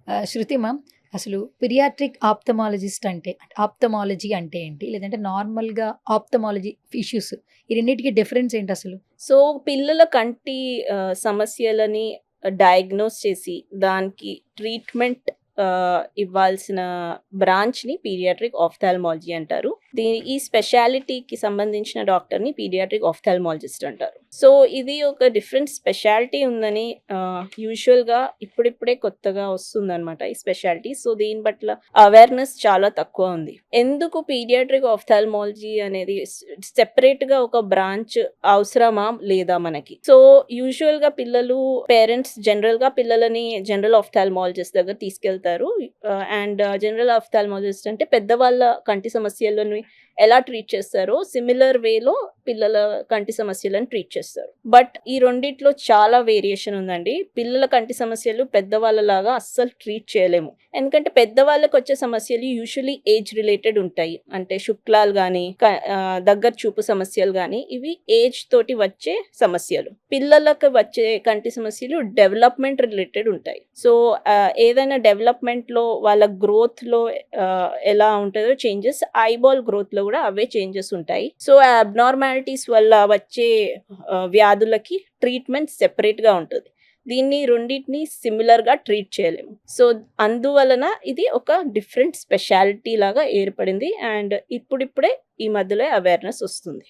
శృతి ma'am, అసలు పిరియాట్రిక్ ophthalmologist అంటే ophthalmology అంటే ఏంటి? లేదంటే నార్మల్‌గా ఆప్థమాలజీ ఇష్యూస్ ఈ రెండిటికి డిఫరెన్స్ ఏంటసలు? సో, పిల్లల కంటి సమస్యలని డయాగ్నోస్ చేసి, దానికి ట్రీట్మెంట్ ఇవ్వాల్సిన బ్రాంచ్‌ని పీడియాట్రిక్ ఆఫ్థాల్మాలజీ అంటారు. ఈ స్పెషాలిటీకి సంబంధించిన డాక్టర్‌ని పీడియాట్రిక్ ఆఫ్థాల్మాలజిస్ట్ అంటారు. సో, ఇది ఒక డిఫరెంట్ స్పెషాలిటీ ఉందని యూజువల్‌గా ఇప్పుడిప్పుడే కొత్తగా వస్తుందనమాట ఈ స్పెషాలిటీ. సో, దీని పట్ల అవేర్‌నెస్ చాలా తక్కువ ఉంది. ఎందుకు పీడియాట్రిక్ ఆఫ్థాల్మాలజీ అనేది సెపరేట్‌గా ఒక బ్రాంచ్ అవసరమా? లేదా మనకి? సో, యూజువల్‌గా పేరెంట్స్ జనరల్‌గా పిల్లలని జనరల్ ఆఫ్థాల్మాలజిస్ట్ దగ్గర తీసుకెళ్తారు. అండ్ జనరల్ ఆఫ్థాల్మాలజిస్ట్ అంటే పెద్దవాళ్ళ కంటి సమస్యలను ఎలా ట్రీట్ చేస్తారో సిమిలర్ వేలో పిల్లల కంటి సమస్యలను ట్రీట్ చేస్తారు. బట్ ఈ రెండిట్లో చాలా వేరియేషన్ ఉందండి. పిల్లల కంటి సమస్యలు పెద్దవాళ్ళలాగా అస్సలు ట్రీట్ చేయలేము. ఎందుకంటే పెద్దవాళ్ళకి వచ్చే సమస్యలు యూజువల్లీ ఏజ్ రిలేటెడ్ ఉంటాయి. అంటే శుక్లాలు గానీ, దగ్గర చూపు సమస్యలు గానీ ఇవి ఏజ్ తోటి వచ్చే సమస్యలు. పిల్లలకు వచ్చే కంటి సమస్యలు డెవలప్మెంట్ రిలేటెడ్ ఉంటాయి. సో, ఏదైనా డెవలప్మెంట్‌లో వాళ్ళ గ్రోత్‌లో ఎలా ఉంటదో చేంజెస్, ఐబాల్ గ్రోత్‌లో కూడా అవే చేంజెస్ ఉంటాయి. సో, ఆ అబ్నార్మాలిటీస్ వల్ల వచ్చే వ్యాధులకి ట్రీట్మెంట్ సెపరేట్‌గా ఉంటది. దీన్ని రెండిటిని సిమిలర్‌గా ట్రీట్ చేయలేము. సో, అందువలన ఇది ఒక డిఫరెంట్ స్పెషాలిటీ లాగా ఏర్పడింది. అండ్ ఇప్పుడిప్పుడే ఈ మధ్యలో అవేర్‌నెస్ వస్తుంది.